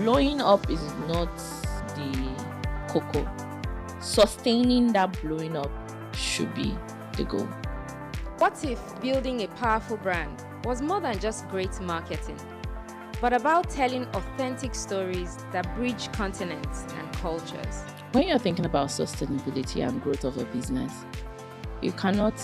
Blowing up is not the cocoa. Sustaining that blowing up should be the goal. What if building a powerful brand was more than just great marketing, but about telling authentic stories that bridge continents and cultures? When you're thinking about sustainability and growth of a business, you cannot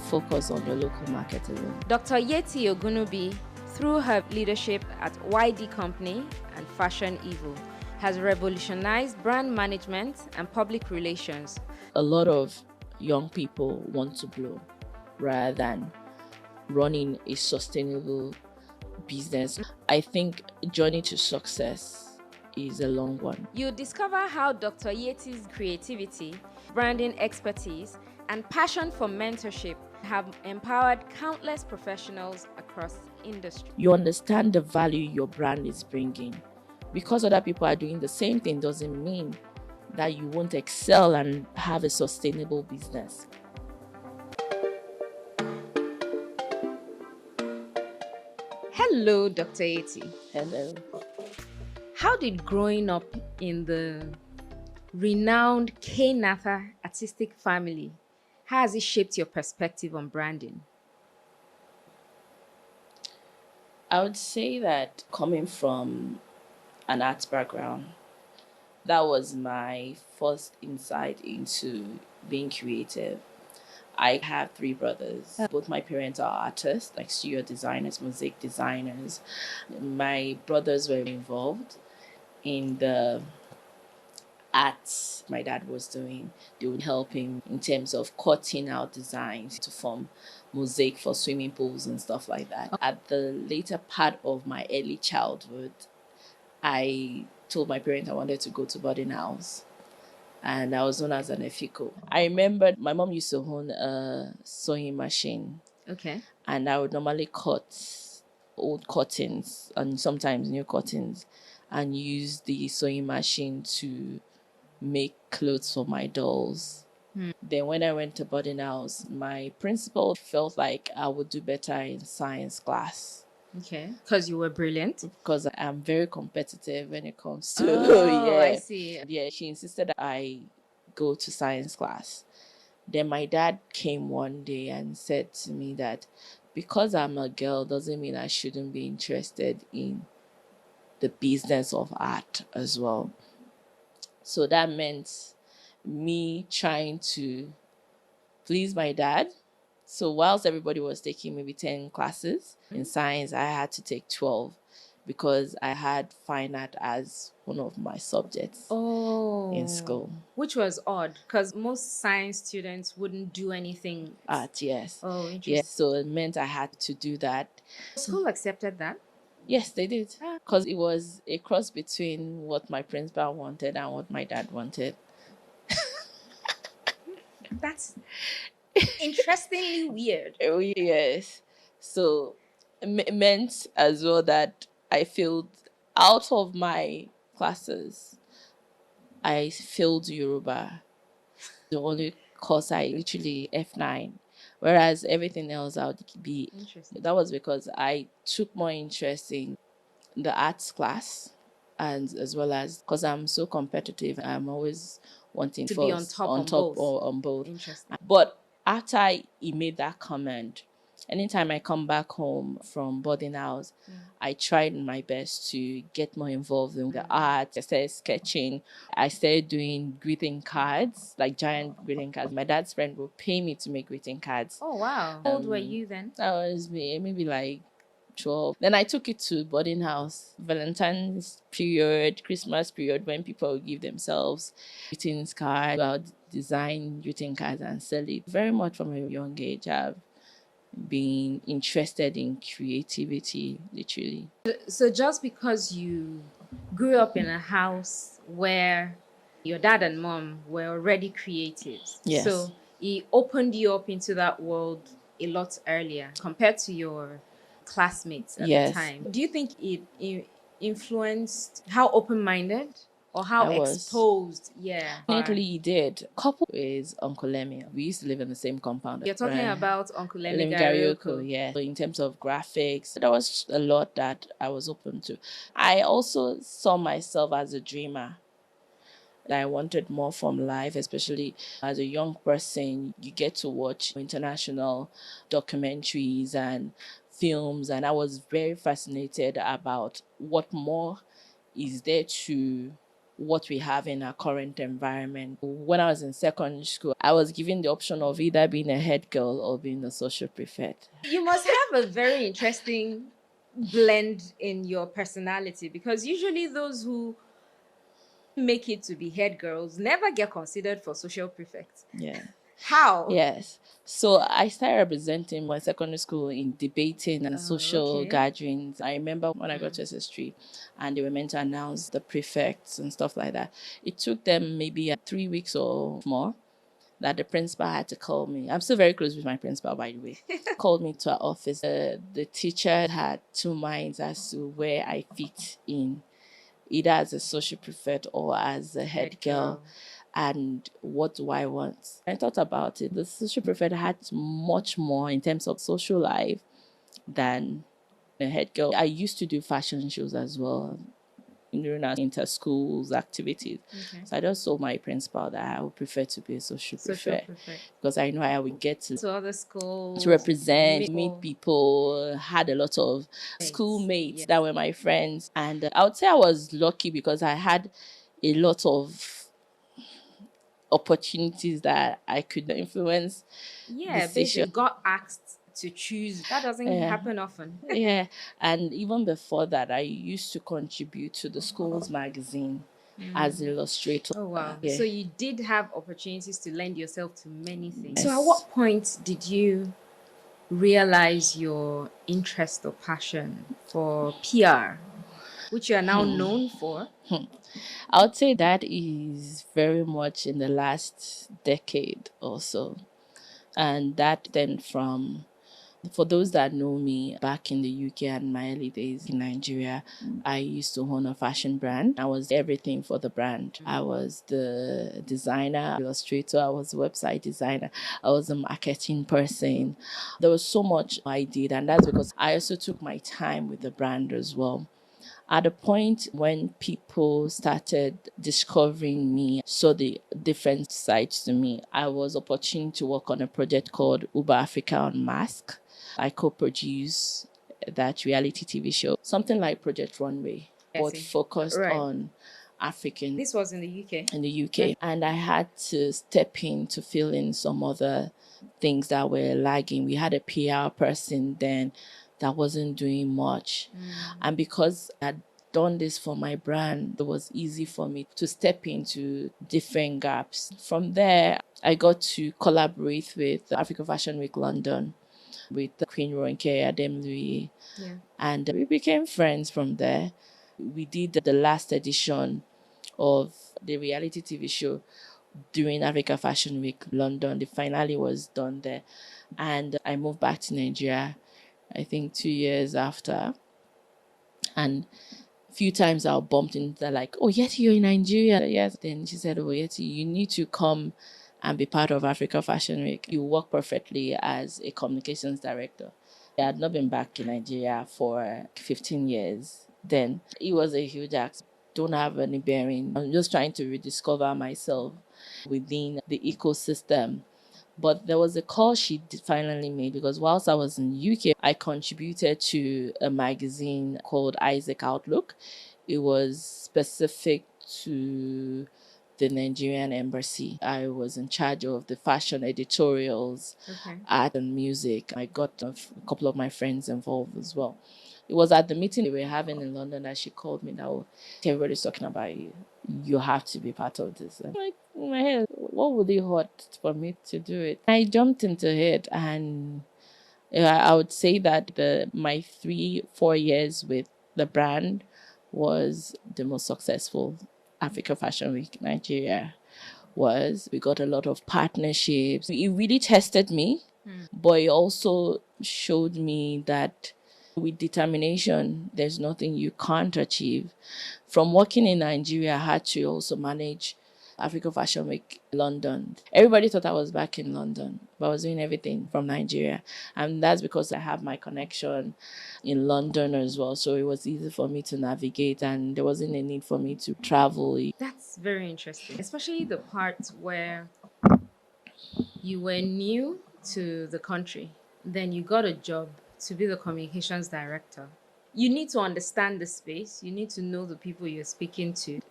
focus on your local market alone. Dr. Yetty Ogunnubi, through her leadership at YD Company and Fashion Evil, has revolutionized brand management and public relations. A lot of young people want to blow rather than running a sustainable business. I think journey to success is a long one. You'll discover how Dr. Yetty's creativity, branding expertise, and passion for mentorship have empowered countless professionals across industry. You understand the value your brand is bringing. Because other people are doing the same thing doesn't mean that you won't excel and have a sustainable business. Hello, Dr. Yetty. Hello. How did growing up in the renowned K. Natha artistic family, how has it shaped your perspective on branding? I would say that coming from an arts background, that was my first insight into being creative. I have 3 brothers. Both my parents are artists, like studio designers, music designers. My brothers were involved in the arts my dad was doing. They would help him in terms of cutting out designs to form mosaic for swimming pools and stuff like that. At the later part of my early childhood, I told my parents I wanted to go to boarding house, and I was known as an efiko. I remember my mom used to own a sewing machine. Okay. And I would normally cut old curtains and sometimes new curtains and use the sewing machine to make clothes for my dolls. Then when I went to boarding house, my principal felt like I would do better in science class. Okay. Because you were brilliant. Because I'm very competitive when it comes to I see. Yeah, she insisted that I go to science class. Then my dad came one day and said to me that because I'm a girl doesn't mean I shouldn't be interested in the business of art as well. So that meant me trying to please my dad. So whilst everybody was taking maybe 10 classes in science, I had to take 12 because I had fine art as one of my subjects in school. Which was odd because most science students wouldn't do anything. Art, yes. Oh, interesting. Yes, so it meant I had to do that. School accepted that? Yes, they did. Because it was a cross between what my principal wanted and what my dad wanted. That's interestingly weird. Oh, yes. So it meant as well that I failed out of my classes. I failed Yoruba. The only course I literally F9. Whereas everything else I would be. Interesting. That was because I took more interest in the arts class, and as well as because I'm so competitive, I'm always wanting To first, be on top on both. or on both. Interesting. But after he made that comment, anytime I come back home from boarding house, I tried my best to get more involved in the art. I started sketching. I started doing greeting cards, like giant greeting cards. My dad's friend would pay me to make greeting cards. Oh, wow. How old were you then? I was maybe like 12. Then I took it to boarding house, Valentine's period, Christmas period, when people would give themselves greeting cards. I'll design greeting cards and sell it. Very much from a young age, I've been interested in creativity, literally. So just because you grew up in a house where your dad and mom were already creatives, Yes. so it opened you up into that world a lot earlier compared to your classmates at Yes. the time. Do you think it influenced how open-minded or how I was. exposed? Yeah. Definitely he did. Couple is Uncle Lemmy. We used to live in the same compound. You're talking about Uncle Lemmy Lemmy Garioko. yeah. So in terms of graphics, there was a lot that I was open to. I also saw myself as a dreamer. I wanted more from life, especially as a young person. You get to watch international documentaries and films, and I was very fascinated about what more is there to what we have in our current environment. When I was in secondary school, I was given the option of either being a head girl or being a social prefect. You must have a very interesting blend in your personality, because usually those who make it to be head girls never get considered for social prefects. Yeah. How? Yes. So I started representing my secondary school in debating and social gatherings. I remember when I got to SS3 and they were meant to announce the prefects and stuff like that. It took them maybe 3 weeks or more that the principal had to call me. I'm still very close with my principal, by the way. Called me to our office. The teacher had two minds as to where I fit in, either as a social prefect or as a head girl. And what do I want? I thought about it. The social prefect had much more in terms of social life than a head girl. I used to do fashion shows as well during our inter-schools activities. So I just told my principal that I would prefer to be a social prefect because I know I would get to other schools, to represent, meet people, had a lot of schoolmates that were my friends. And I would say I was lucky because I had a lot of opportunities that I could influence. Yeah, basically got asked to choose. That doesn't happen often. Yeah, and even before that, I used to contribute to the school's magazine as illustrator. Oh wow! Yeah. So you did have opportunities to lend yourself to many things. So at what point did you realize your interest or passion for PR, which you are now known for? I would say that is very much in the last decade or so. And that then from, for those that know me back in the UK and my early days in Nigeria, I used to own a fashion brand. I was everything for the brand. I was the designer, illustrator, I was the website designer, I was a marketing person. There was so much I did, and that's because I also took my time with the brand as well. At a point when people started discovering me, saw the different sides to me, I was opportune to work on a project called Uber Africa Unmasked. I co-produce that reality TV show, something like Project Runway, but focused on African. This was in the UK? In the UK. And I had to step in to fill in some other things that were lagging. We had a PR person then that wasn't doing much. And because I'd done this for my brand, it was easy for me to step into different gaps. From there, I got to collaborate with Africa Fashion Week London, with Queen Ronke Ademlui, and we became friends from there. We did the last edition of the reality TV show during Africa Fashion Week London. The finale was done there, and I moved back to Nigeria, I think 2 years after. And a few times I bumped into like, oh, Yetty, you're in Nigeria. Yes. Then she said, oh, Yetty, you need to come and be part of Africa Fashion Week. You work perfectly as a communications director. I had not been back in Nigeria for 15 years. Then it was a huge ask. Don't have any bearing. I'm just trying to rediscover myself within the ecosystem. But there was a call she finally made because whilst I was in UK, I contributed to a magazine called Isaac Outlook. It was specific to the Nigerian embassy. I was in charge of the fashion editorials, art and music. I got a couple of my friends involved as well. It was at the meeting we were having in London that she called me that, oh, everybody's talking about you. You have to be part of this. And like, in my head, what would it hurt for me to do it? I jumped into it, and I would say that my 3-4 years with the brand was the most successful. Africa Fashion Week Nigeria was. We got a lot of partnerships. It really tested me, but it also showed me that With determination, there's nothing you can't achieve. From working in Nigeria, I had to also manage Africa Fashion Week London. Everybody thought I was back in London, but I was doing everything from Nigeria. And that's because I have my connection in London as well. So it was easy for me to navigate, and there wasn't a need for me to travel. That's very interesting, especially the part where you were new to the country, then you got a job to be the communications director. You need to understand the space, you need to know the people you're speaking to.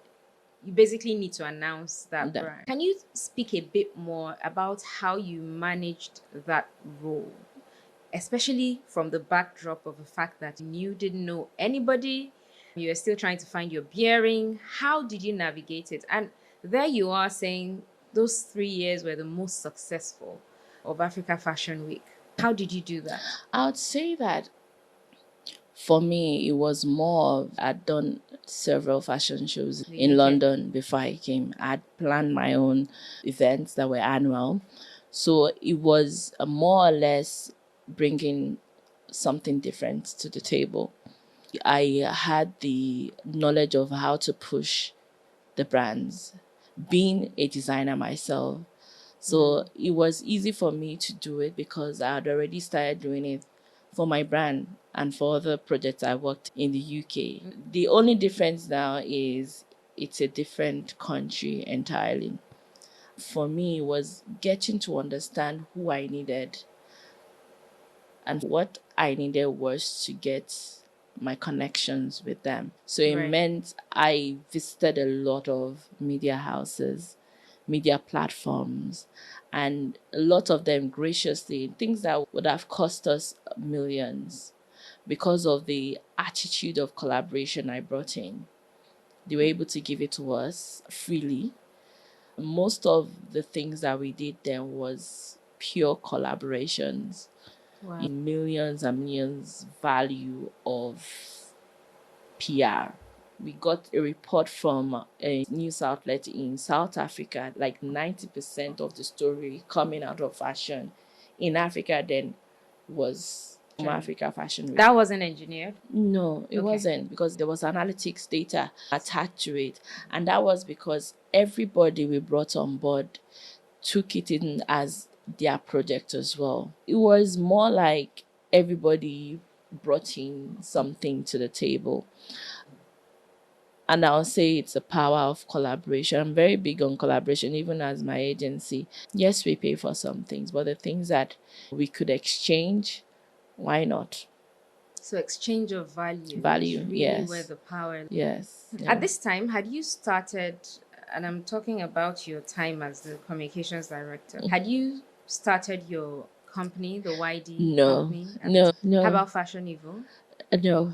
You basically need to announce that brand. Can you speak a bit more about how you managed that role, especially from the backdrop of the fact that you didn't know anybody, you were still trying to find your bearing? How did you navigate it? And there you are saying those 3 years were the most successful of Africa Fashion Week. How did you do that? I would say that for me, it was more of, I'd done several fashion shows in London before I came. I'd planned my own events that were annual. So it was more or less bringing something different to the table. I had the knowledge of how to push the brands, being a designer myself. So it was easy for me to do it because I had already started doing it for my brand and for other projects I worked in the UK. The only difference now is it's a different country entirely. For me, it was getting to understand who I needed, and what I needed was to get my connections with them. So it meant I visited a lot of media houses, media platforms, and a lot of them graciously, things that would have cost us millions, because of the attitude of collaboration I brought in. They were able to give it to us freely. Most of the things that we did then was pure collaborations. Wow. In millions and millions value of PR. We got a report from a news outlet in South Africa, like 90% of the story coming out of fashion in Africa then was from Africa Fashion Week. That wasn't engineered? No, it wasn't, because there was analytics data attached to it. And that was because everybody we brought on board took it in as their project as well. It was more like everybody brought in something to the table. And I'll say it's the power of collaboration. I'm very big on collaboration, even as my agency. Yes, we pay for some things, but the things that we could exchange, why not? So exchange of value. Value, really yes. Where the power. Yes. Yeah. At this time, had you started, and I'm talking about your time as the communications director, had you started your company, the YD company? No. How about Fashion Evo? No.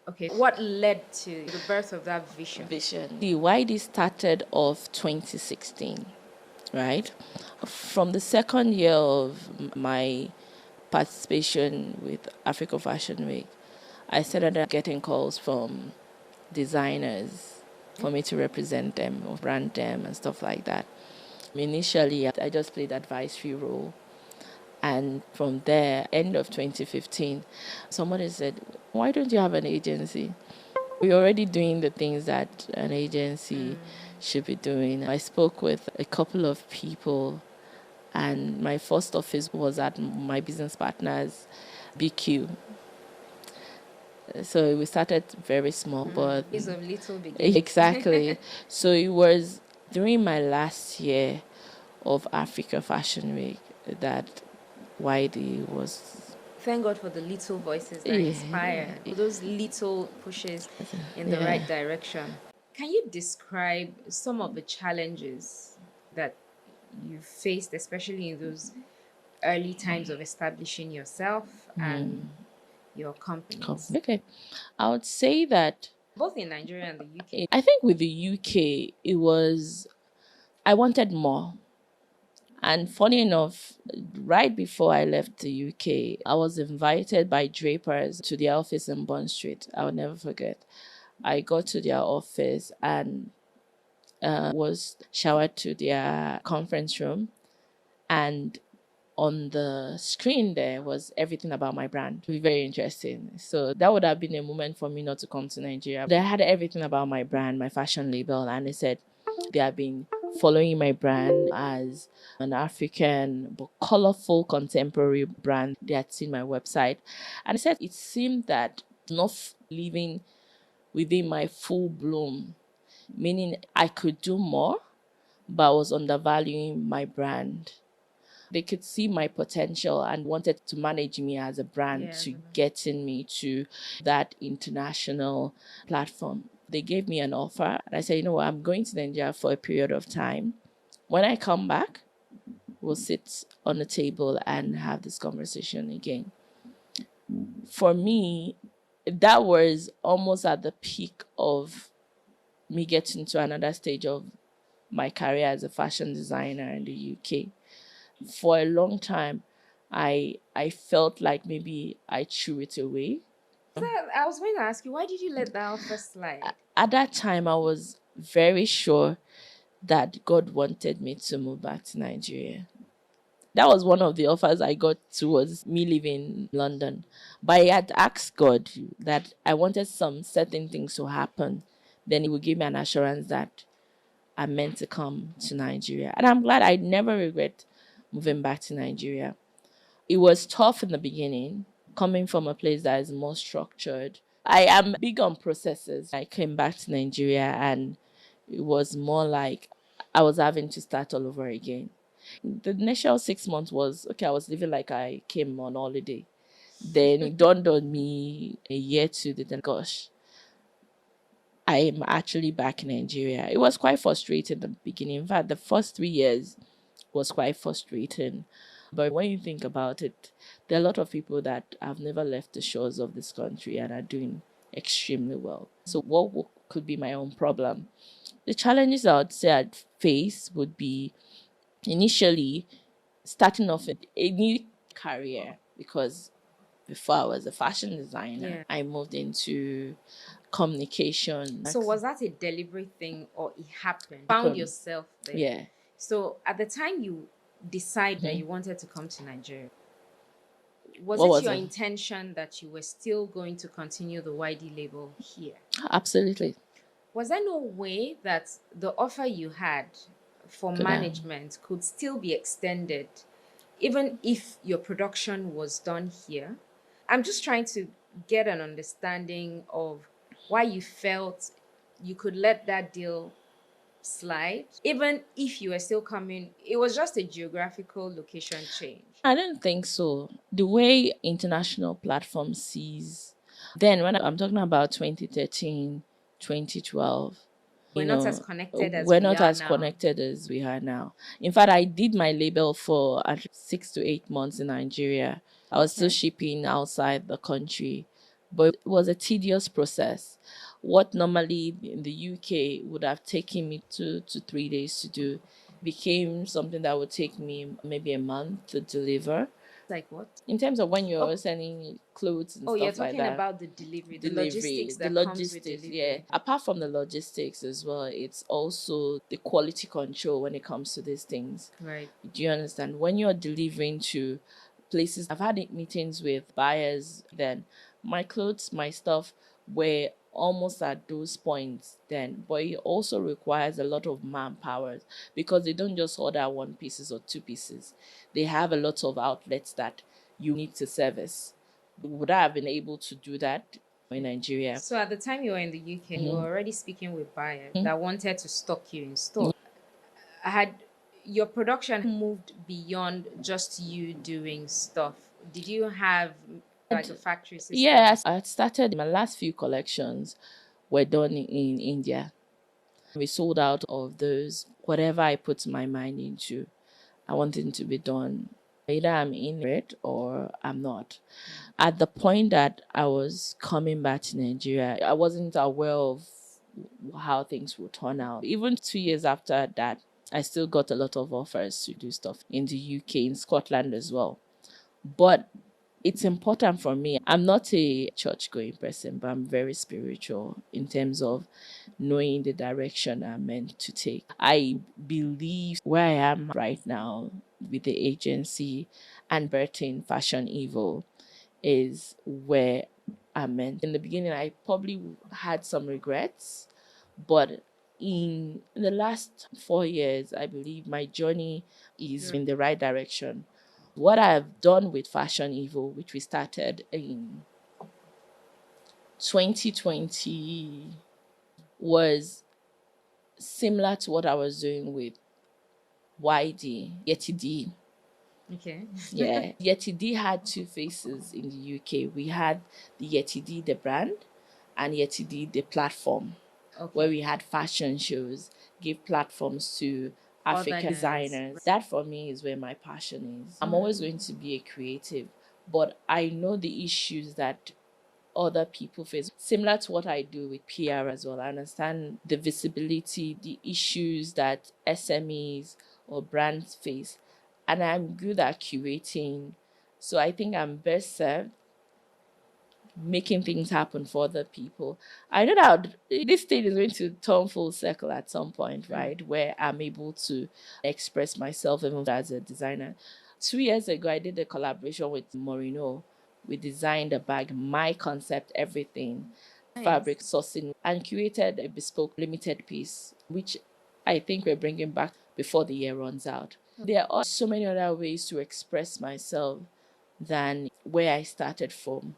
Okay, what led to the birth of that vision? The YD started off 2016, right? From the second year of my participation with Africa Fashion Week, I started getting calls from designers for me to represent them or brand them and stuff like that. Initially, I just played advisory role. And from there, end of 2015, somebody said, why don't you have an agency? We're already doing the things that an agency should be doing. I spoke with a couple of people, and my first office was at my business partner's BQ. So we started very small, but it's a little beginning. Exactly. So it was during my last year of Africa Fashion Week that YD was. Thank God for the little voices that inspire, those little pushes in the right direction. Can you describe some of the challenges that you faced, especially in those early times of establishing yourself and your companies? Okay. I would say that both in Nigeria and the UK. I think with the UK, it was, I wanted more. And funny enough, right before I left the UK, I was invited by Drapers to their office in Bond Street. I will never forget. I got to their office and was showered to their conference room. And on the screen there was everything about my brand. Very interesting. So that would have been a moment for me not to come to Nigeria. They had everything about my brand, my fashion label, and they said they have been following my brand as an African but colorful contemporary brand. They had seen my website and they said it seemed that not living within my full bloom, meaning I could do more, but I was undervaluing my brand. They could see my potential and wanted to manage me as a brand to getting me to that international platform. They gave me an offer and I said, you know what, I'm going to Nigeria for a period of time. When I come back, we'll sit on the table and have this conversation again. For me, that was almost at the peak of me getting to another stage of my career as a fashion designer in the UK. For a long time, I felt like maybe I threw it away. I was going to ask you, why did you let that offer slide? At that time, I was very sure that God wanted me to move back to Nigeria. That was one of the offers I got towards me leaving London. But I had asked God that I wanted some certain things to happen. Then He would give me an assurance that I'm meant to come to Nigeria. And I'm glad. I never regret moving back to Nigeria. It was tough in the beginning, coming from a place that is more structured. I am big on processes. I came back to Nigeria and it was more like I was having to start all over again. The initial 6 months was okay, I was living like I came on holiday. Then it dawned on me a year to the gosh, I am actually back in Nigeria. It was quite frustrating in the beginning. In fact, the first 3 years was quite frustrating. But when you think about it, there are a lot of people that have never left the shores of this country and are doing extremely well. So what could be my own problem? The challenges I would say I'd face would be initially starting off a new career, because before I was a fashion designer, I moved into communication. So was that a deliberate thing or it happened? Found yourself there? Yeah. So at the time you decided that you wanted to come to Nigeria, was it your intention that you were still going to continue the YD label here? Absolutely. Was there no way that the offer you had for management could still be extended even if your production was done here? I'm just trying to get an understanding of why you felt you could let that deal slide, even if you were still coming. It was just a geographical location change. I don't think so. The way international platform sees, then when I'm talking about 2013, 2012, we're not as connected as we're not as connected as we are now. In fact, I did my label for at least 6 to 8 months in Nigeria. I was still shipping outside the country, but it was a tedious process. What normally in the UK would have taken me 2 to 3 days to do became something that would take me maybe a month to deliver. Like what? In terms of when you're sending clothes and stuff like that. Oh, you're talking about the delivery, the logistics that comes with delivery. Yeah. Apart from the logistics as well, it's also the quality control when it comes to these things. Right. Do you understand? When you're delivering to places, I've had meetings with buyers, then my clothes, my stuff were almost at those points then, but it also requires a lot of manpower because they don't just order 1 pieces or 2 pieces. They have a lot of outlets that you need to service. Would I have been able to do that in Nigeria? So at the time you were in the UK, you were already speaking with buyers that wanted to stock you in store. Had your production moved beyond just you doing stuff? Did you have like a factory system? Yes, I started my last few collections were done in India. We sold out of those. Whatever I put my mind into, I wanted it to be done. Either I'm in it or I'm not. At the point that I was coming back to Nigeria, I wasn't aware of how things would turn out. Even 2 years after that, I still got a lot of offers to do stuff in the UK, in Scotland as well. But it's important for me. I'm not a church going person, but I'm very spiritual in terms of knowing the direction I'm meant to take. I believe where I am right now with the agency and birthing Fashion Evil is where I'm meant. In the beginning, I probably had some regrets, but in the last 4 years, I believe my journey is in the right direction. What I've done with Fashion Evil, which we started in 2020, was similar to what I was doing with Yetty D. Okay. Yeah. Yetty D had two faces in the UK. We had the Yetty D, the brand, and Yetty D, the platform, where we had fashion shows, give platforms to African designers. That for me is where my passion is. I'm always going to be a creative, but I know the issues that other people face, similar to what I do with PR as well. I understand the visibility, the issues that SMEs or brands face, and I'm good at curating. So I think I'm best served making things happen for other people. I know that this thing is going to turn full circle at some point, right? Where I'm able to express myself even as a designer. 2 years ago, I did a collaboration with Morino. We designed a bag, my concept, everything, fabric sourcing, and curated a bespoke limited piece, which I think we're bringing back before the year runs out. There are so many other ways to express myself than where I started from.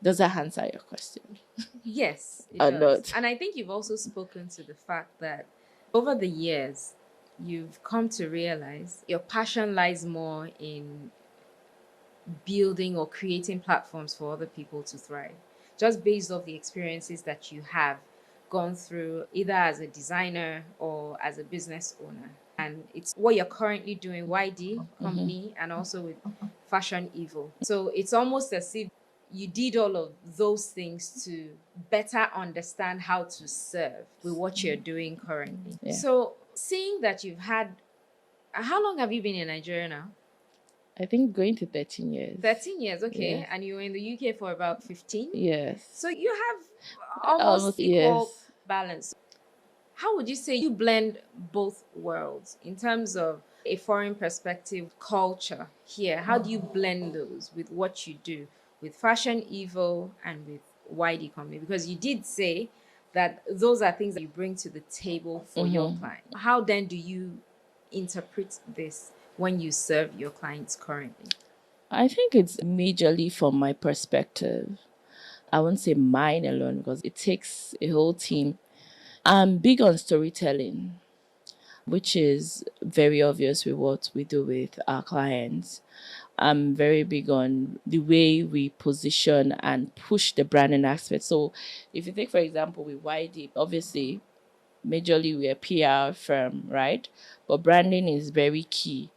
Does that answer your question? Yes, it Or does. not? And I think you've also spoken to the fact that over the years, you've come to realize your passion lies more in building or creating platforms for other people to thrive, just based off the experiences that you have gone through, either as a designer or as a business owner. And it's what you're currently doing, YD company, and also with Fashion Evil. So it's almost as if you did all of those things to better understand how to serve with what you're doing currently. Yeah. So seeing that you've had, how long have you been in Nigeria now? I think going to 13 years. 13 years, okay. Yes. And you were in the UK for about 15? Yes. So you have almost equal balance. How would you say you blend both worlds in terms of a foreign perspective, culture here? How do you blend those with what you do with Fashion Evil and with YD Company? Because you did say that those are things that you bring to the table for your client. How then do you interpret this when you serve your clients currently? I think it's majorly from my perspective. I won't say mine alone because it takes a whole team. I'm big on storytelling, which is very obvious with what we do with our clients. I'm very big on the way we position and push the branding aspect. So if you take, for example, with YD, obviously, majorly we're a PR firm, right? But branding is very key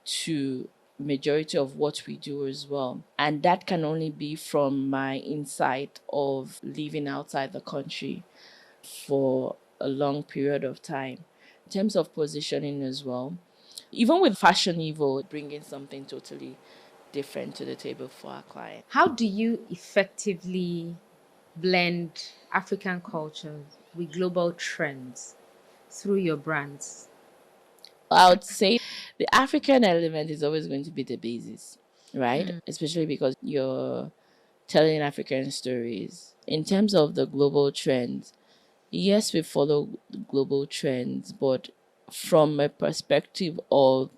to majority of what we do as well. And that can only be from my insight of living outside the country for a long period of time. In terms of positioning as well, even with Fashion Evil, bringing something totally different to the table for our client. How do you effectively blend African cultures with global trends through your brands? I would say the African element is always going to be the basis, right? Especially because you're telling African stories. In terms of the global trends, yes, we follow global trends, but from a perspective of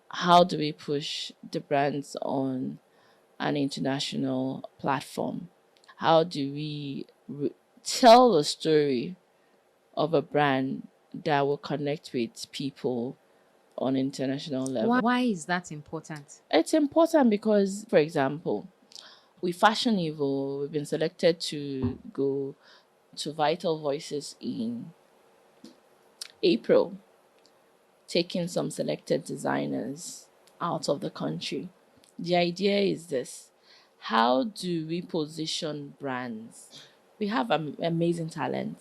how do we push the brands on an international platform? How do we tell the story of a brand that will connect with people on international level? Why is that important? It's important because, for example, with Fashion Evil, we've been selected to go to Vital Voices in April, taking some selected designers out of the country. The idea is this: how do we position brands? We have amazing talent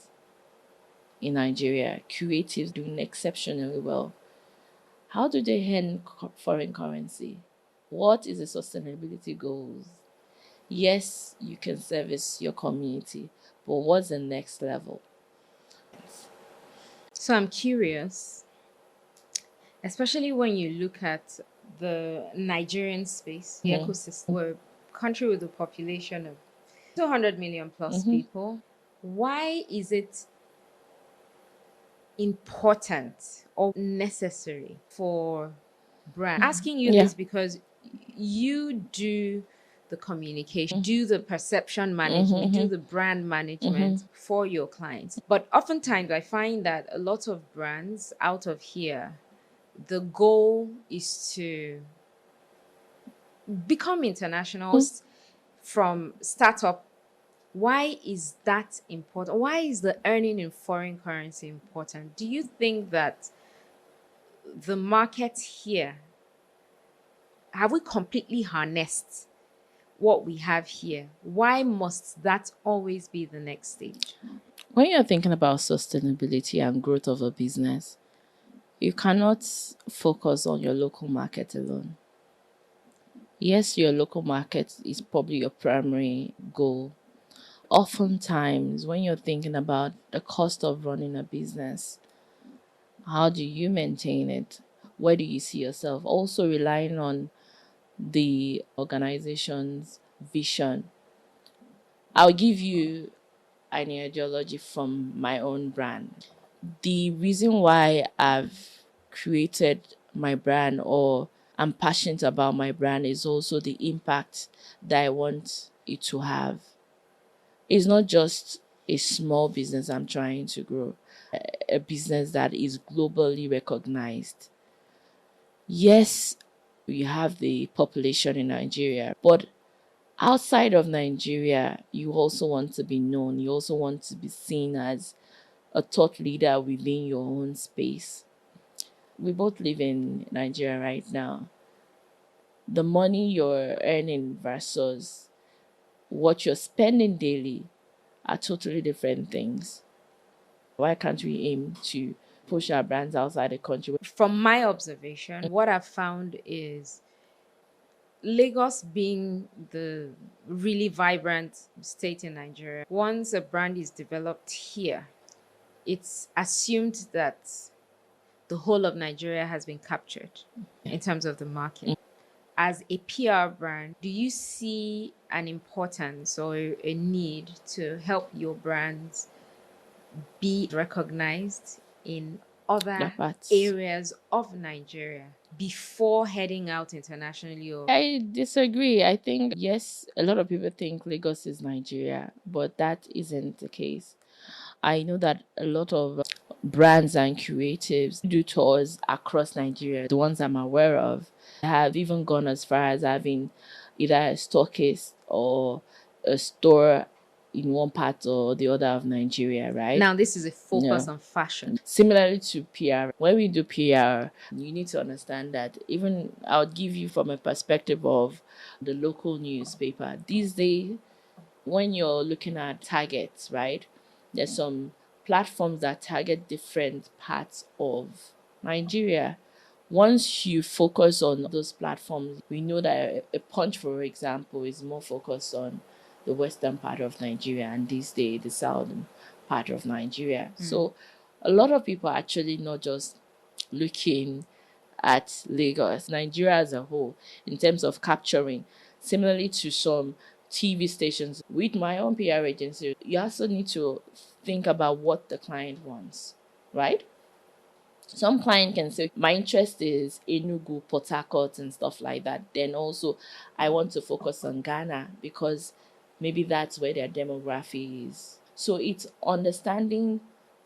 in Nigeria, creatives doing exceptionally well. How do they earn foreign currency? What is the sustainability goals? Yes, you can service your community, but what's the next level? So I'm curious, especially when you look at the Nigerian space, the ecosystem, we're a country with a population of 200 million plus people. Why is it important or necessary for brand? Asking you this because you do the communication, do the perception management, do the brand management for your clients. But oftentimes I find that a lot of brands out of here, the goal is to become international from startup. Why is that important? Why is the earning in foreign currency important? Do you think that the market here, have we completely harnessed what we have here? Why must that always be the next stage? When you're thinking about sustainability and growth of a business, you cannot focus on your local market alone. Yes, your local market is probably your primary goal. Oftentimes, when you're thinking about the cost of running a business, how do you maintain it? Where do you see yourself? Also relying on the organization's vision. I'll give you an ideology from my own brand. The reason why I've created my brand or I'm passionate about my brand is also the impact that I want it to have. It's not just a small business I'm trying to grow, a business that is globally recognized. Yes, we have the population in Nigeria, but outside of Nigeria, you also want to be known. You also want to be seen as a thought leader within your own space. We both live in Nigeria right now. The money you're earning versus what you're spending daily are totally different things. Why can't we aim to push our brands outside the country? From my observation, what I've found is Lagos being the really vibrant state in Nigeria, once a brand is developed here, it's assumed that the whole of Nigeria has been captured in terms of the market. As a PR brand, do you see an importance or a need to help your brands be recognized in other areas of Nigeria before heading out internationally? Or I disagree. I think, yes, a lot of people think Lagos is Nigeria, but that isn't the case. I know that a lot of brands and creatives do tours across Nigeria. The ones I'm aware of have even gone as far as having either a stockist or a store in one part or the other of Nigeria, right? now this is a focus on fashion. Similarly to PR, when we do PR, you need to understand that even I'll give you from a perspective of the local newspaper. These days, when you're looking at targets, right, there's some platforms that target different parts of Nigeria. Once you focus on those platforms, we know that a Punch, for example, is more focused on the western part of Nigeria and these days the southern part of Nigeria. So a lot of people are actually not just looking at Lagos, Nigeria as a whole, in terms of capturing. Similarly to some TV stations, with my own PR agency, you also need to think about what the client wants, right? Some client can say, my interest is Enugu, Port Harcourt, and stuff like that. Then also, I want to focus on Ghana because maybe that's where their demography is. So it's understanding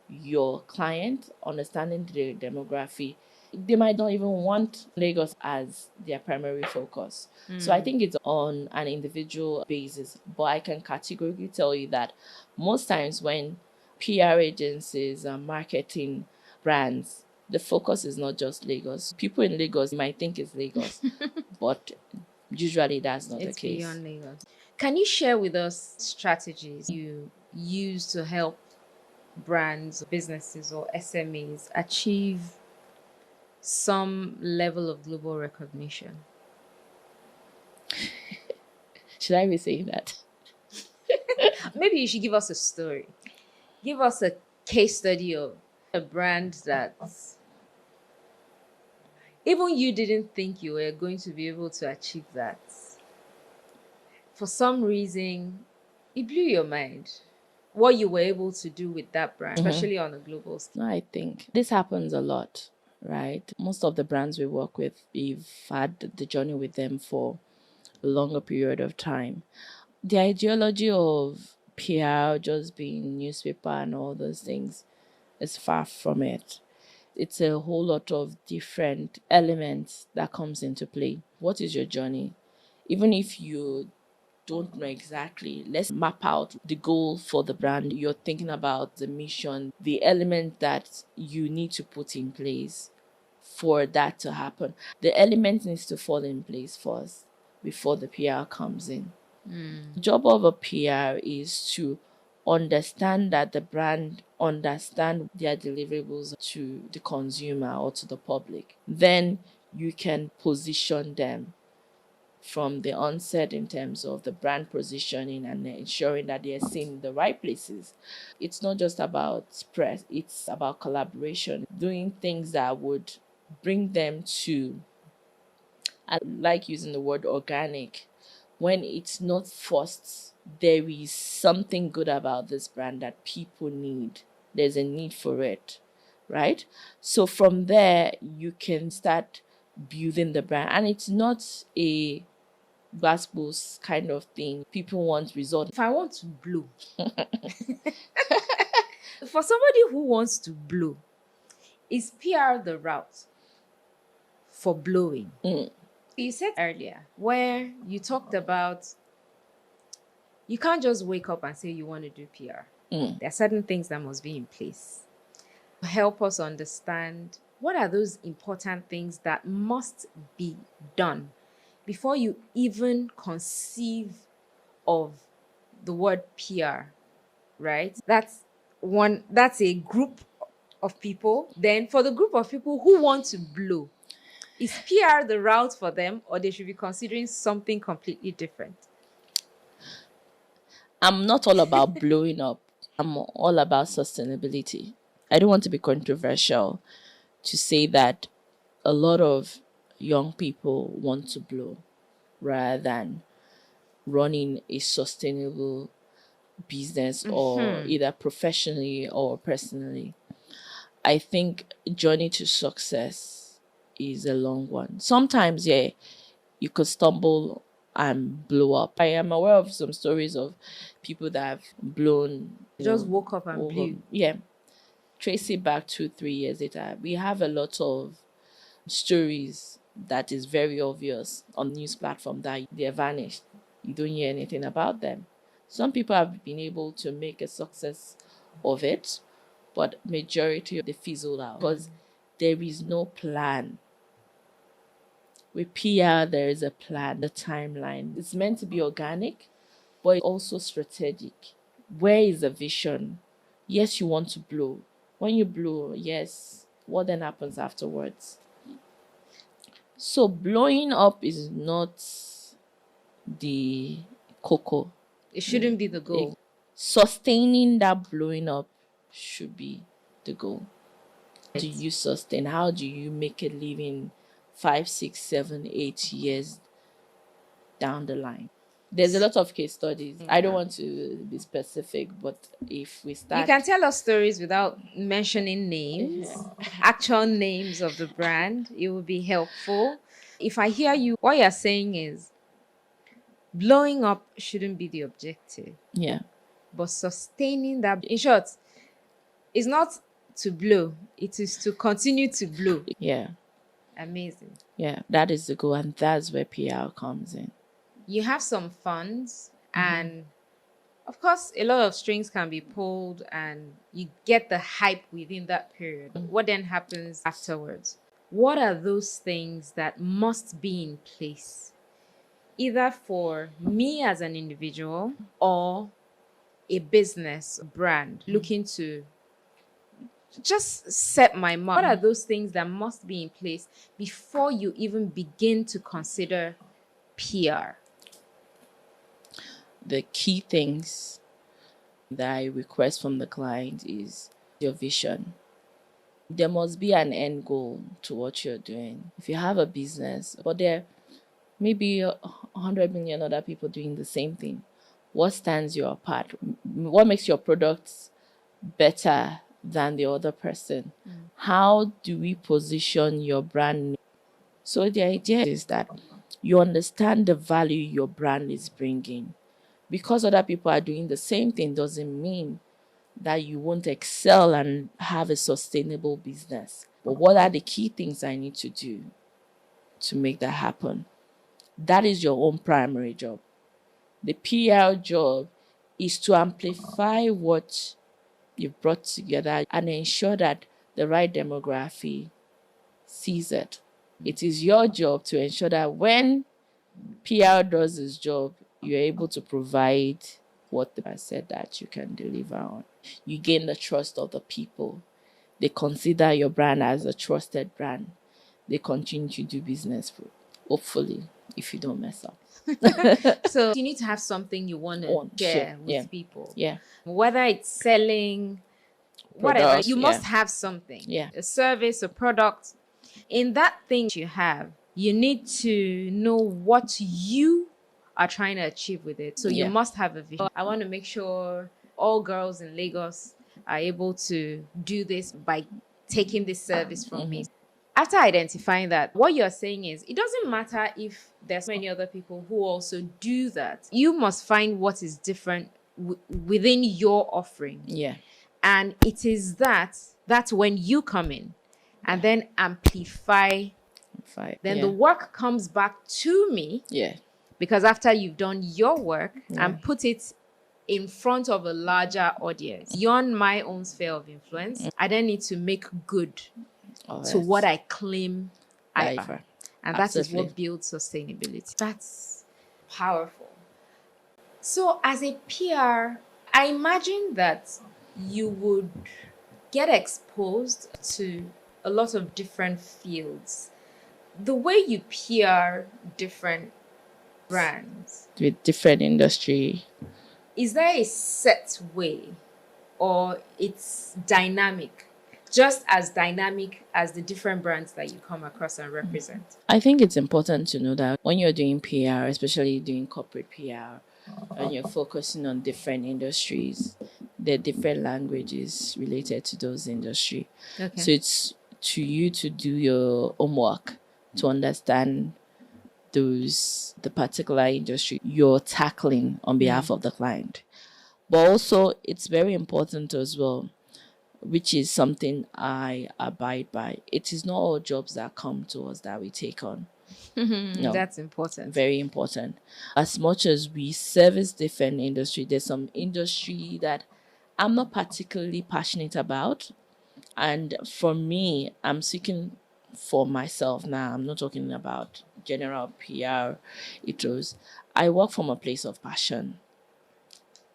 your client, understanding the demography. They might not even want Lagos as their primary focus. So I think it's on an individual basis. But I can categorically tell you that most times when PR agencies are marketing brands, the focus is not just Lagos. People in Lagos might think it's Lagos, but usually that's not the It's case. beyond Lagos. Can you share with us strategies you use to help brands, businesses, or SMEs achieve some level of global recognition? Should I be saying that? Maybe you should give us a story. Give us a case study of a brand that even you didn't think you were going to be able to achieve that. For some reason, it blew your mind. What you were able to do with that brand, especially on a global scale. I think this happens a lot, right? Most of the brands we work with, we've had the journey with them for a longer period of time. The ideology of PR just being newspaper and all those things is far from it. It's a whole lot of different elements that comes into play. What is your journey? Even if you don't know exactly, let's map out the goal for the brand. You're thinking about the mission, the element that you need to put in place for that to happen. The element needs to fall in place first before the PR comes in. The job of a PR is to understand that the brand understand their deliverables to the consumer or to the public. Then you can position them from the onset in terms of the brand positioning and ensuring that they're seen in the right places. It's not just about press, it's about collaboration, doing things that would bring them to, I like using the word organic, when it's not forced. There is something good about this brand that people need. There's a need for it, right? So from there, you can start building the brand. And it's not a glass kind of thing. People want results. If I want to blow, for somebody who wants to blow, is PR the route for blowing? You said earlier where you talked about you can't just wake up and say you want to do PR. There are certain things that must be in place. Help us understand what are those important things that must be done before you even conceive of the word PR, right? That's a group of people. Then for the group of people who want to blow, is PR the route for them, or they should be considering something completely different? I'm not all about blowing up. I'm all about sustainability. I don't want to be controversial to say that a lot of young people want to blow rather than running a sustainable business or either professionally or personally. I think journey to success is a long one. Sometimes, yeah, you could stumble and blow up. I am aware of some stories of people that have blown. Just woke up and blew. Yeah. Trace it back 2-3 years later. We have a lot of stories that is very obvious on news platform that they're vanished. You don't hear anything about them. Some people have been able to make a success of it, but majority of they fizzled out because there is no plan. With PR, there is a plan, the timeline. It's meant to be organic, but it's also strategic. Where is the vision? Yes, you want to blow. When you blow, yes, what then happens afterwards? So blowing up is not the cocoa. It shouldn't be the goal. Sustaining that blowing up should be the goal. Do you sustain? How do you make a living 5, 6, 7, 8 years down the line? There's a lot of case studies. I don't want to be specific, but if we start... You can tell us stories without mentioning names, actual names of the brand. It would be helpful. If I hear you, what you're saying is blowing up shouldn't be the objective. Yeah. But sustaining that... In short, it's not to blow. It is to continue to blow. Yeah. Amazing. Yeah, that is the goal, and that's where PR comes in. You have some funds, and of course, a lot of strings can be pulled, and you get the hype within that period. What then happens afterwards? What are those things that must be in place, either for me as an individual or a business brand looking to just set my mark? What are those things that must be in place before you even begin to consider PR? the key things that I request from the client is your vision. There must be an end goal to what you're doing. If you have a business, but there may be 100 million other people doing the same thing, what stands you apart? What makes your products better than the other person? How do we position your brand? So the idea is that you understand the value your brand is bringing. Because other people are doing the same thing doesn't mean that you won't excel and have a sustainable business. But what are the key things I need to do to make that happen? That is your own primary job. The PR job is to amplify what you've brought together and ensure that the right demography sees it. It is your job to ensure that when PR does its job, you're able to provide what I said that you can deliver on. You gain the trust of the people. They consider your brand as a trusted brand. They continue to do business, hopefully, if you don't mess up. So you need to have something you want to share with people. Yeah. Whether it's selling, whatever, you must have something. Yeah. A service, a product. In that thing you have, you need to know what you are trying to achieve with it. So you must have a vision. I want to make sure all girls in Lagos are able to do this by taking this service from me. After identifying that, what you're saying is it doesn't matter if there's many other people who also do that. You must find what is different within your offering. Yeah. And it is that's when you come in and then amplify. Then the work comes back to me. Yeah. Because after you've done your work and put it in front of a larger audience, beyond my own sphere of influence, I then need to make good to what I claim I am. And that is what builds sustainability. That's powerful. So as a PR, I imagine that you would get exposed to a lot of different fields. The way you PR different brands with different industry, is there a set way or it's dynamic, just as dynamic as the different brands that you come across and represent? I think it's important to know that when you're doing PR, especially doing corporate PR, and you're focusing on different industries, there are different languages related to those industries. Okay. So it's to you to do your homework to understand the particular industry you're tackling on behalf of the client. But also it's very important as well, which is something I abide by. It is not all jobs that come to us that we take on. No, that's important. Very important. As much as we service different industry, there's some industry that I'm not particularly passionate about. And for me, I'm seeking for myself now. I'm not talking about general PR. I work from a place of passion.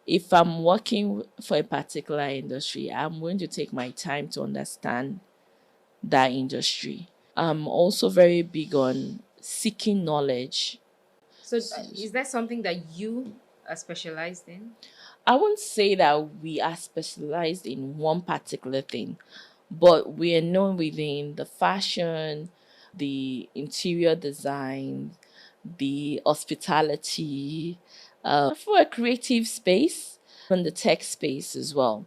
If I'm working for a particular industry, I'm going to take my time to understand that industry. I'm also very big on seeking knowledge. So is that something that you are specialized in? I won't say that we are specialized in one particular thing, but we are known within the fashion, the interior design, the hospitality, for a creative space, and the tech space as well.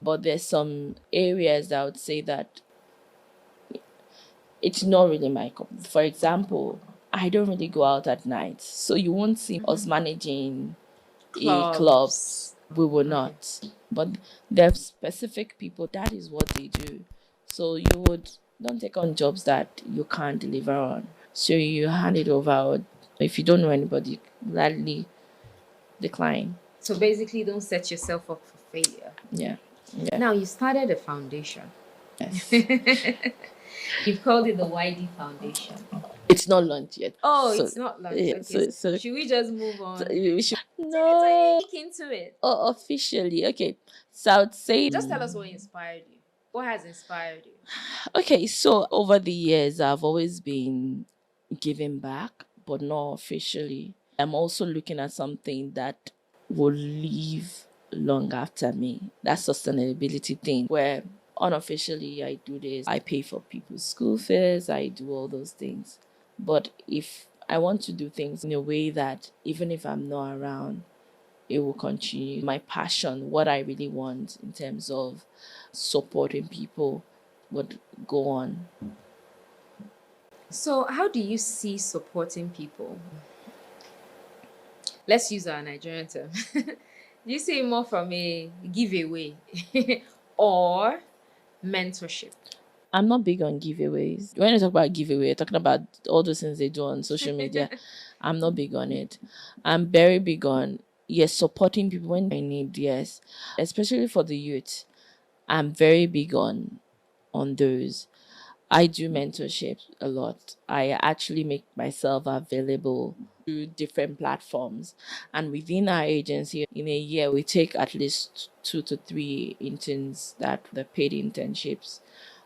But there's some areas I would say that it's not really my cup. For example, I don't really go out at night, so you won't see us managing clubs. We will not. But there are specific people, that is what they do. So you don't take on jobs that you can't deliver on. So you hand it over, or if you don't know anybody, gladly decline. So basically, don't set yourself up for failure. Yeah. Now, you started a foundation. Yes. You've called it the YD Foundation. It's not launched yet. Oh, it's not launched. Yeah, okay. so should we just move on? We should. No. Look into it. Oh, officially. Okay. So I would say. Just tell us what inspired you. What has inspired you? Okay. So over the years, I've always been giving back, but not officially. I'm also looking at something that will live long after me. That sustainability thing where unofficially I do this, I pay for people's school fees, I do all those things. But if I want to do things in a way that even if I'm not around, it will continue. My passion, what I really want in terms of supporting people would go on. So, how do you see supporting people? Let's use our Nigerian term. Do you see it more from a giveaway or mentorship? I'm not big on giveaways. When I talk about giveaway, I'm talking about all those things they do on social media. I'm not big on it. I'm very big on, yes, supporting people when they need, yes. Especially for the youth. I'm very big on those. I do mentorship a lot. I actually make myself available through different platforms. And within our agency, in a year, we take at least 2 to 3 interns that the paid internships.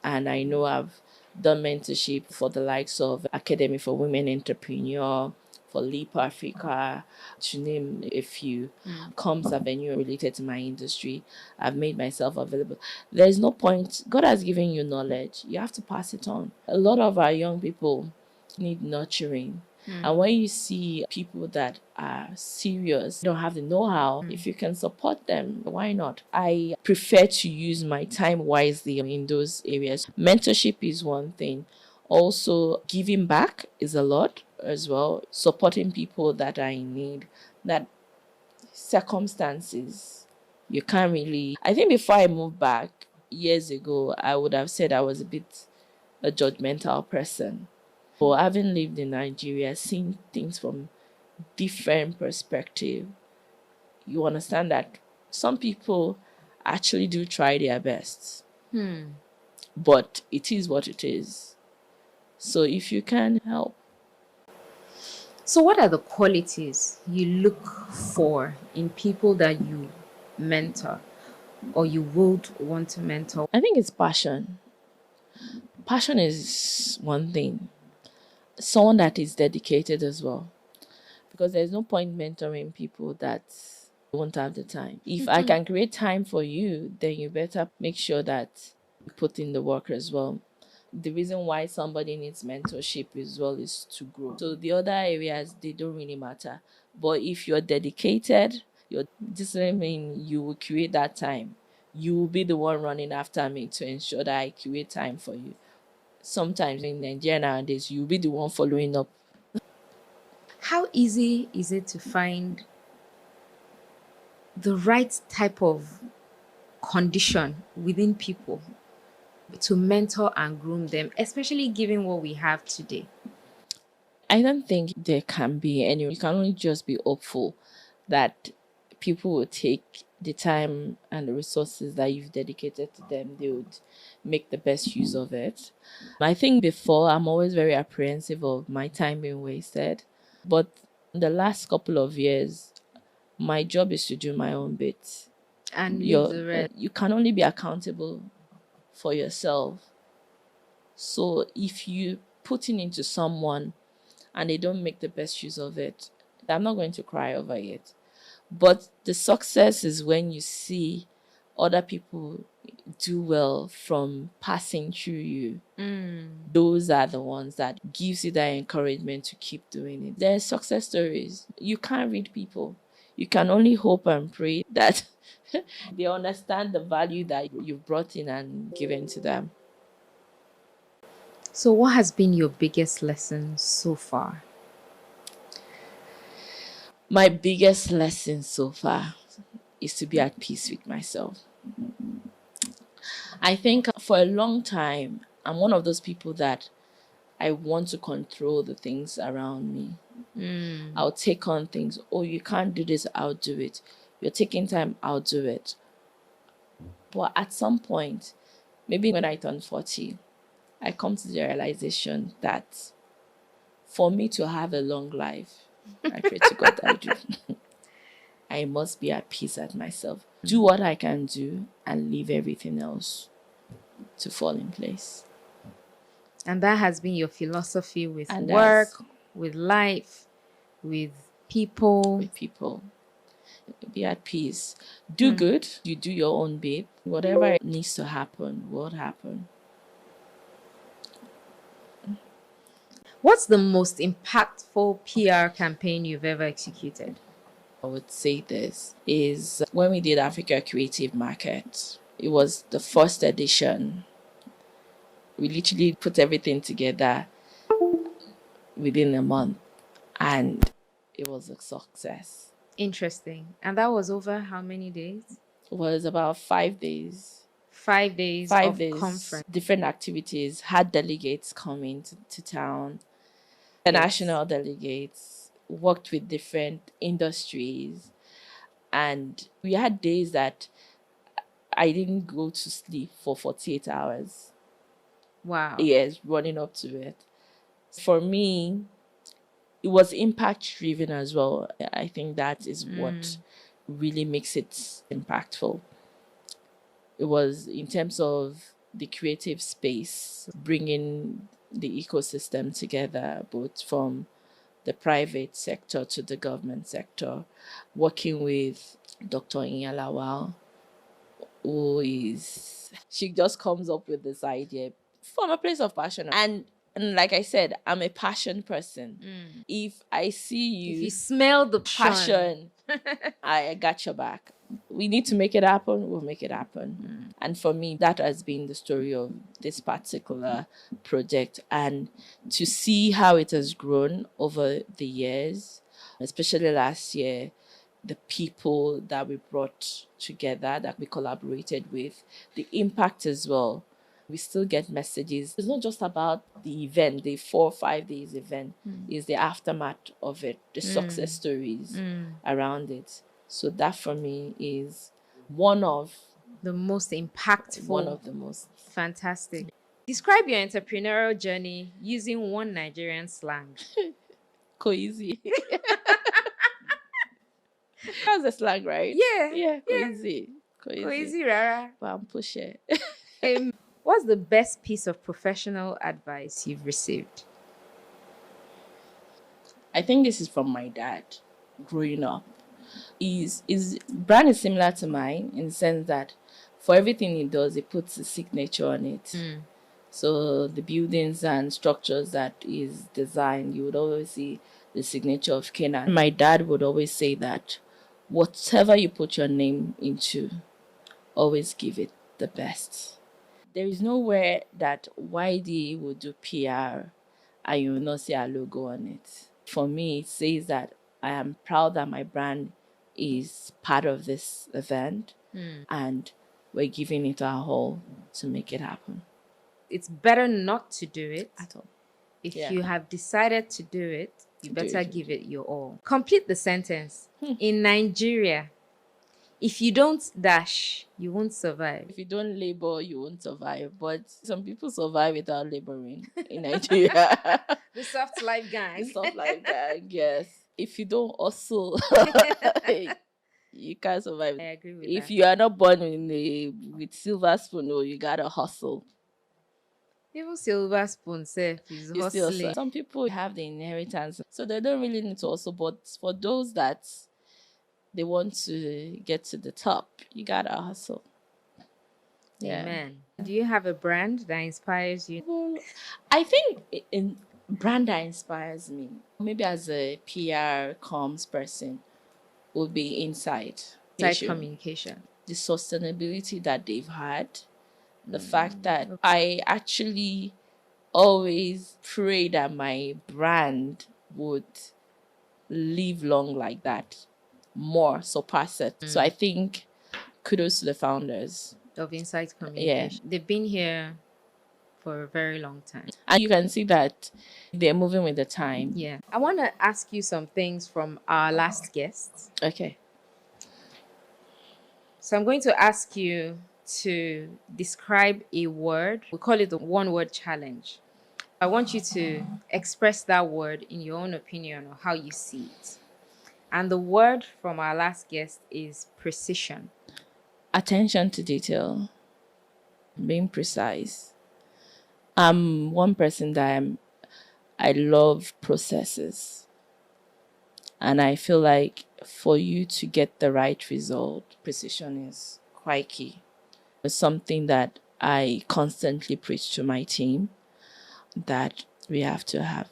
And I know I've done mentorship for the likes of Academy for Women Entrepreneur, for Leap Africa, to name a few. Comms Avenue related to my industry. I've made myself available. There's no point. God has given you knowledge. You have to pass it on. A lot of our young people need nurturing. And when you see people that are serious, don't have the know-how, if you can support them, why not? I prefer to use my time wisely in those areas. Mentorship is one thing. Also, giving back is a lot as well. Supporting people that are in need, that circumstances you can't really. I think before I moved back years ago, I would have said I was a bit a judgmental person. But having lived in Nigeria, seeing things from different perspective, you understand that some people actually do try their best. But it is what it is. So if you can help. So, what are the qualities you look for in people that you mentor or you would want to mentor? I think it's passion. Passion is one thing. Someone that is dedicated as well. Because there's no point mentoring people that won't have the time. If I can create time for you, then you better make sure that you put in the work as well. The reason why somebody needs mentorship as well is to grow. So the other areas, they don't really matter. But if you're dedicated, you're disciplined, you will create that time. You will be the one running after me to ensure that I create time for you. Sometimes in Nigeria nowadays, you'll be the one following up. How easy is it to find the right type of condition within people to mentor and groom them, especially given what we have today? I don't think there can be any. You can only just be hopeful that people will take the time and the resources that you've dedicated to them. They would make the best use of it. I think before, I'm always very apprehensive of my time being wasted. But in the last couple of years, my job is to do my own bit. And leave the rest. You can only be accountable for yourself. So if you put it into someone and they don't make the best use of it, I'm not going to cry over it. But the success is when you see other people do well from passing through you. Those are the ones that gives you that encouragement to keep doing it. There are success stories. You can't read people. You can only hope and pray that they understand the value that you've brought in and given to them. So, what has been your biggest lesson so far? My biggest lesson so far is to be at peace with myself. I think for a long time, I'm one of those people that I want to control the things around me. I'll take on things. Oh, you can't do this, I'll do it. You're taking time, I'll do it. But at some point, maybe when I turn 40, I come to the realization that for me to have a long life, I pray to God that I do. I must be at peace at myself. Do what I can do and leave everything else to fall in place. And that has been your philosophy with work, with life, with people. With people. Be at peace. Do good. You do your own bit. Whatever needs to happen will happen. What's the most impactful PR campaign you've ever executed? I would say this is when we did Africa Creative Market. It was the first edition. We literally put everything together within a month, and it was a success. Interesting. And that was over how many days? It was about 5 days. 5 days of conference. Different activities, had delegates coming to town, international delegates, worked with different industries. And we had days that I didn't go to sleep for 48 hours. Wow. Yes, running up to it. For me, it was impact driven as well. I think that is what really makes it impactful. It was in terms of the creative space, bringing the ecosystem together, both from the private sector to the government sector, working with Dr. Inyalawal, she just comes up with this idea from a place of passion. And like I said, I'm a passion person. If I see you, if you smell the passion, I got your back. We need to make it happen, we'll make it happen. And for me, that has been the story of this particular project. And to see how it has grown over the years, especially last year, the people that we brought together, that we collaborated with, the impact as well. We still get messages. It's not just about the event, the 4 or 5 days event. It's the aftermath of it, the success stories around it. So that for me is one of the most impactful. One of the most. Fantastic. Describe your entrepreneurial journey using one Nigerian slang. Coeasy. That's the slang, right? Yeah. Coeasy. Coeasy, rara. But I'm pushing. What's the best piece of professional advice you've received? I think this is from my dad growing up. His brand is similar to mine in the sense that for everything he does, he puts a signature on it. So the buildings and structures that is designed, you would always see the signature of Canaan. My dad would always say that whatever you put your name into, always give it the best. There is nowhere that YD will do PR and you will not see a logo on it. For me, it says that I am proud that my brand is part of this event and we're giving it our all to make it happen. It's better not to do it at all. If you have decided to do it, you better give it your all. Complete the sentence. In Nigeria, if you don't dash, you won't survive. If you don't labor, you won't survive. But some people survive without laboring in Nigeria. The soft life gang. The soft life gang, yes. If you don't hustle, you can't survive. I agree with if that. You are not born with silver spoon, you gotta hustle. Even silver spoon self is hustling. Some people have the inheritance, so they don't really need to hustle. But for those that they want to get to the top, you gotta hustle. Amen. Do you have a brand that inspires you? Well, I think in brand that inspires me, maybe as a PR comms person, would be Insight Communication. The sustainability that they've had, the fact that I actually always pray that my brand would live long like that, more surpass it. So I think kudos to the founders of Insight Communication. Yeah. They've been here for a very long time. And you can see that they're moving with the time. Yeah. I want to ask you some things from our last guest. Okay. So I'm going to ask you to describe a word. We call it the one-word challenge. I want you to express that word in your own opinion or how you see it. And the word from our last guest is precision. Attention to detail. Being precise. I'm one person that I love processes. And I feel like for you to get the right result, precision is quite key. It's something that I constantly preach to my team that we have to have.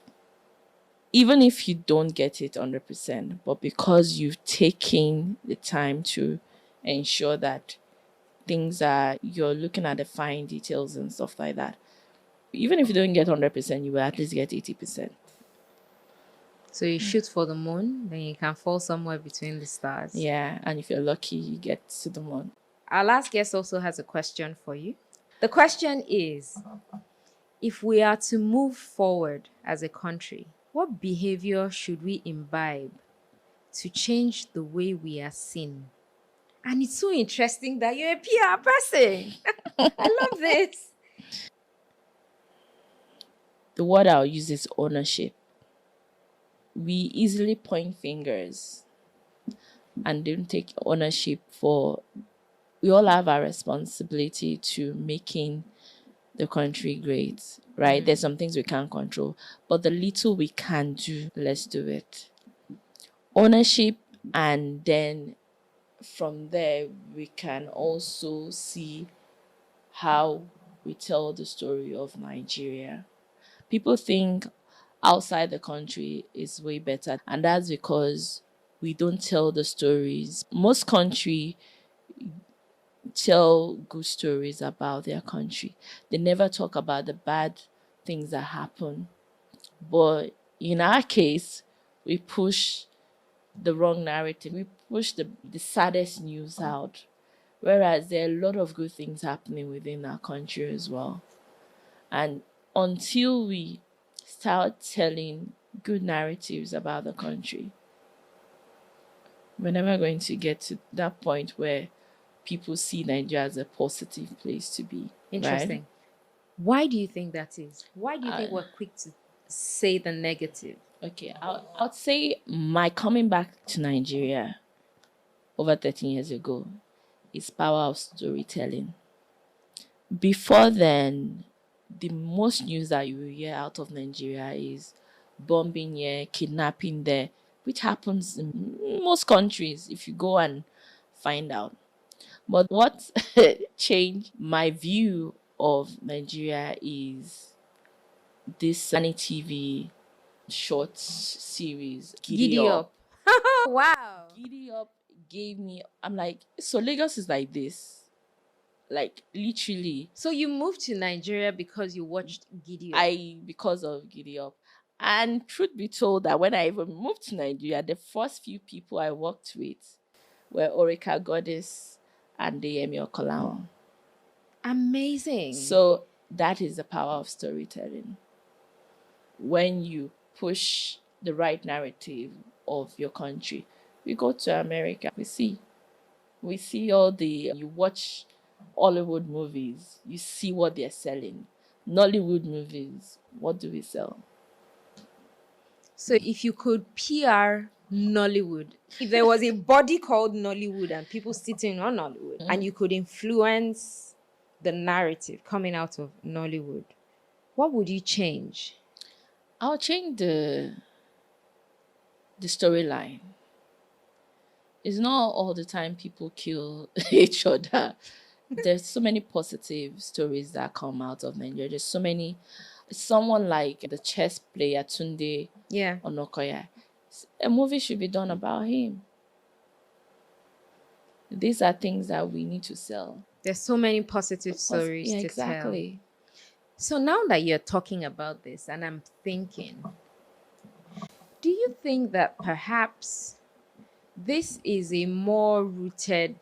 Even if you don't get it 100%, but because you've taken the time to ensure that you're looking at the fine details and stuff like that. Even if you don't get 100%, you will at least get 80%. So you shoot for the moon, then you can fall somewhere between the stars. Yeah, and if you're lucky, you get to the moon. Our last guest also has a question for you. The question is, if we are to move forward as a country, what behavior should we imbibe to change the way we are seen? And it's so interesting that you're a PR person. I love this. The word I'll use is ownership. We easily point fingers and don't take ownership we all have our responsibility to making the country great, right? There's some things we can't control, but the little we can do, let's do it. Ownership, and then from there, we can also see how we tell the story of Nigeria. People think outside the country is way better, and that's because we don't tell the stories. Most country tell good stories about their country. They never talk about the bad things that happen. But in our case, we push the wrong narrative. We push the saddest news out. Whereas there are a lot of good things happening within our country as well. And until we start telling good narratives about the country, we're never going to get to that point where people see Nigeria as a positive place to be. Interesting. Right? Why do you think that is? Why do you think we're quick to say the negative? Okay, I'd say my coming back to Nigeria over 13 years ago is power of storytelling. Before then, the most news that you will hear out of Nigeria is bombing here, kidnapping there, which happens in most countries if you go and find out. But what changed my view of Nigeria is this Sunny TV short series, Giddy Up. Wow. Giddy Up gave me, I'm like, so Lagos is like this. Like, literally. So you moved to Nigeria because you watched Giddy Up? Because of Giddy Up. And truth be told, that when I even moved to Nigeria, the first few people I worked with were Orika Goddess and Deyemi Okolawan. Amazing. So that is the power of storytelling. When you push the right narrative of your country, we go to America, we see you watch Hollywood movies, you see what they're selling. Nollywood movies, what do we sell? So if you could PR Nollywood, if there was a body called Nollywood and people sitting on Nollywood, and you could influence the narrative coming out of Nollywood, what would you change? I'll change the storyline. It's not all the time people kill each other. There's so many positive stories that come out of Nigeria. There's so many. Someone like the chess player Tunde Onokoya. A movie should be done about him. These are things that we need to sell. There's so many positive stories to exactly. tell. So now that you're talking about this, and I'm thinking, do you think that perhaps this is a more rooted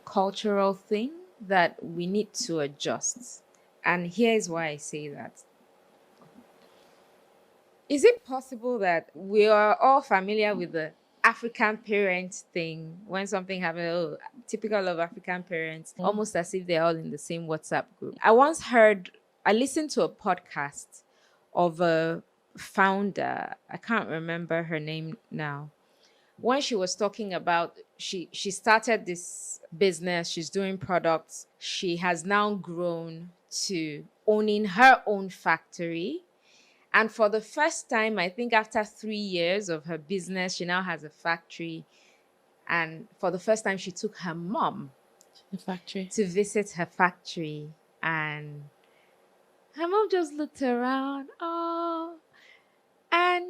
cultural thing that we need to adjust? And here's why I say that. Is it possible that we are all familiar with the African parent thing? When something happens, typical of African parents, almost as if they're all in the same WhatsApp group. I listened to a podcast of a founder, I can't remember her name now, when she was talking about she started this business, she's doing products, she has now grown to owning her own factory, And for the first time, I think after 3 years of her business, she now has a factory. And for the first time, she took her mom The factory. to visit her factory. And her mom just looked around. Oh, and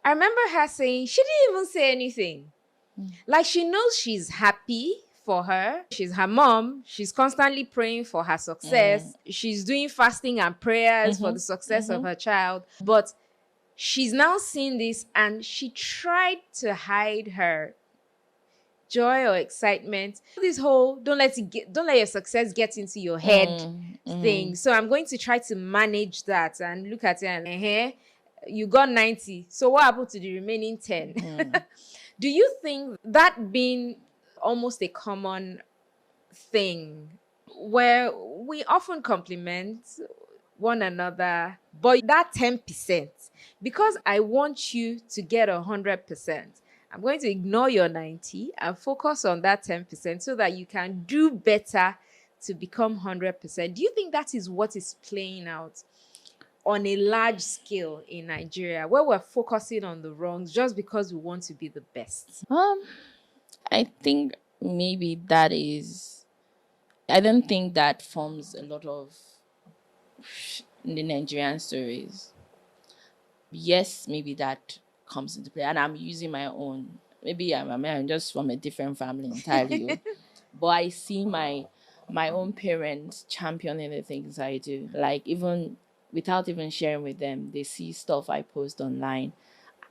I remember her saying, she didn't even say anything. Like, she knows she's happy for her. She's her mom. She's constantly praying for her success. She's doing fasting and prayers for the success of her child. But she's now seeing this, and she tried to hide her joy or excitement. This whole don't let your success get into your head thing. So I'm going to try to manage that and look at it and you got 90. So what happened to the remaining 10? Do you think that being almost a common thing where we often compliment one another, but that 10%, because I want you to get 100%, I'm going to ignore your 90 and focus on that 10% so that you can do better to become 100%. Do you think that is what is playing out on a large scale in Nigeria, where we're focusing on the wrongs just because we want to be the best? I think maybe that is. I don't think that forms a lot of the Nigerian stories. Yes, maybe that comes into play, and I'm using my own. Maybe I'm just from a different family entirely, but I see my own parents championing the things I do. Like, even without even sharing with them, they see stuff I post online,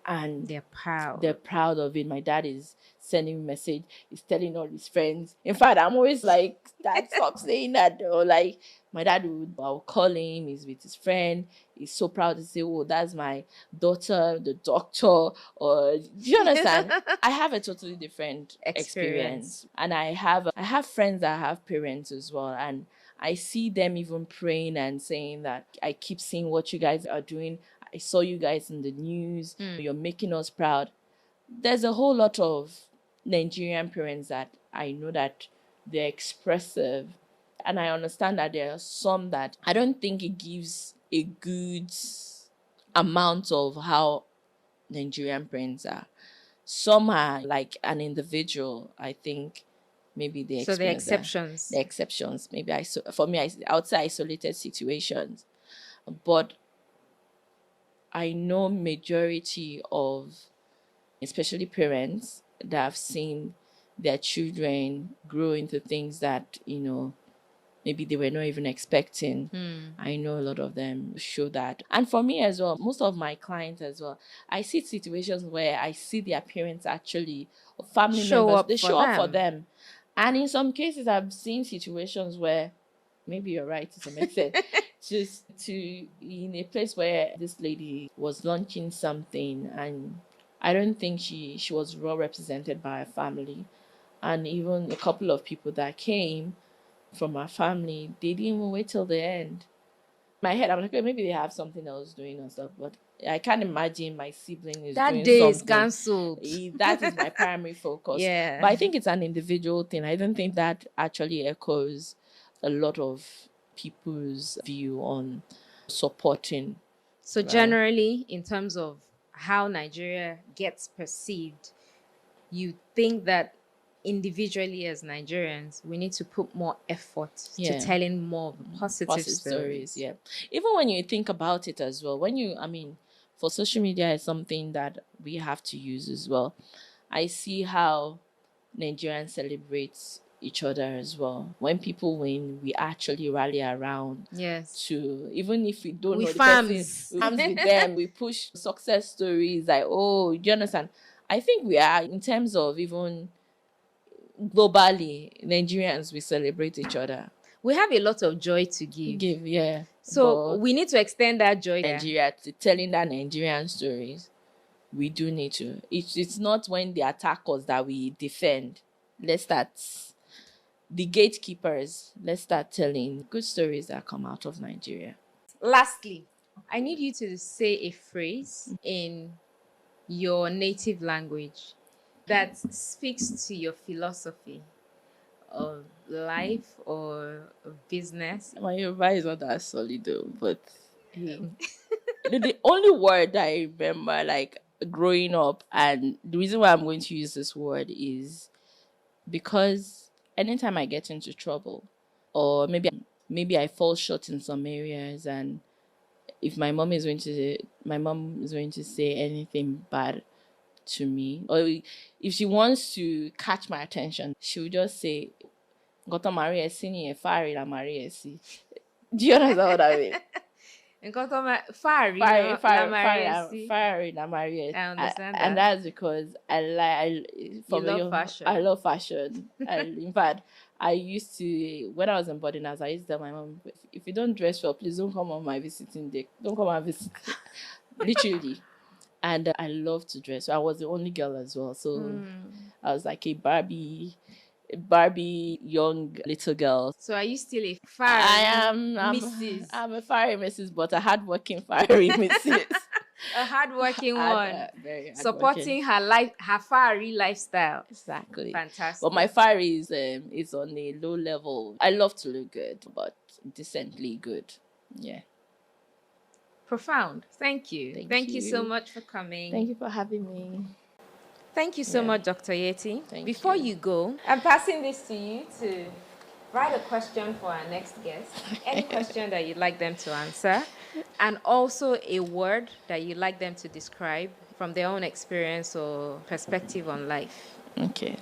and They're proud. they're proud of it. My dad is sending me a message, he's telling all his friends. In fact, I'm always like, Dad, stop saying that. Or like, my dad I'll call him, he's with his friend, he's so proud to say, oh, that's my daughter, the doctor. Or do you understand? I have a totally different experience. And I have friends that have parents as well, and I see them even praying and saying that I keep seeing what you guys are doing. I saw you guys in the news. You're making us proud. There's a whole lot of Nigerian parents that I know that they're expressive. And I understand that there are some that I don't think it gives a good amount of how Nigerian parents are. Some are like an individual, I think. Maybe they So the experience that. exceptions. The exceptions. Maybe for me, I would say isolated situations. But I know majority of, especially parents, that have seen their children grow into things that, maybe they were not even expecting. I know a lot of them show that. And for me as well, most of my clients as well, I see situations where I see their parents actually, or family members, they show up for them. And in some cases, I've seen situations where, maybe you're right to some extent, just in a place where this lady was launching something, and I don't think she was well represented by her family. And even a couple of people that came from her family, they didn't even wait till the end. In my head, I'm like, maybe they have something else doing or stuff, but I can't imagine my sibling is that doing day something. Is cancelled. That is my primary focus. Yeah. But I think it's an individual thing. I don't think that actually echoes a lot of people's view on supporting. So generally, in terms of how Nigeria gets perceived, you think that individually as Nigerians, we need to put more effort to telling more positive stories. Yeah. Even when you think about it as well, for social media is something that we have to use as well. I see how Nigerians celebrate each other as well. When people win, we actually rally around. Yes. To, even if we don't know the person, we fans with them, we push success stories like, oh, do you understand? I think we are, in terms of even globally, Nigerians, we celebrate each other. We have a lot of joy to give. Yeah. So we need to extend that joy. Nigeria, to telling that Nigerian stories. We do need to. It's not when they attack us that we defend. Let's start, the gatekeepers, let's start telling good stories that come out of Nigeria. Lastly, I need you to say a phrase in your native language that speaks to your philosophy of life or of business. My Yoruba is not that solid though, but the only word that I remember, like, growing up, and the reason why I'm going to use this word is because anytime I get into trouble, or maybe I fall short in some areas, and if my mom is going to say anything bad to me, or if she wants to catch my attention, she will just say, "Goto Maria sini e fari la Maria si." Do you understand what I mean? Fari la Maria si. Fari la Maria. I understand that. And that's because You love fashion. I love fashion. And in fact, I used to, when I was in boarding house, I used to tell my mom, if you don't dress well, please don't come on my visiting day. Don't come and visit. Literally. And I love to dress. So I was the only girl as well. So I was like a Barbie young little girl. So are you still a fiery Mrs.? I'm a fiery Mrs., but a hardworking fiery Mrs. A hardworking one. Very hardworking. Supporting her fiery lifestyle. Exactly. Fantastic. But my fiery is on a low level. I love to look good, but decently good. Yeah. Profound. Thank you. Thank you so much for coming. Thank you for having me. Thank you so much, Dr. Yetty. Before you go, I'm passing this to you to write a question for our next guest. Any question that you'd like them to answer, and also a word that you'd like them to describe from their own experience or perspective on life. Okay.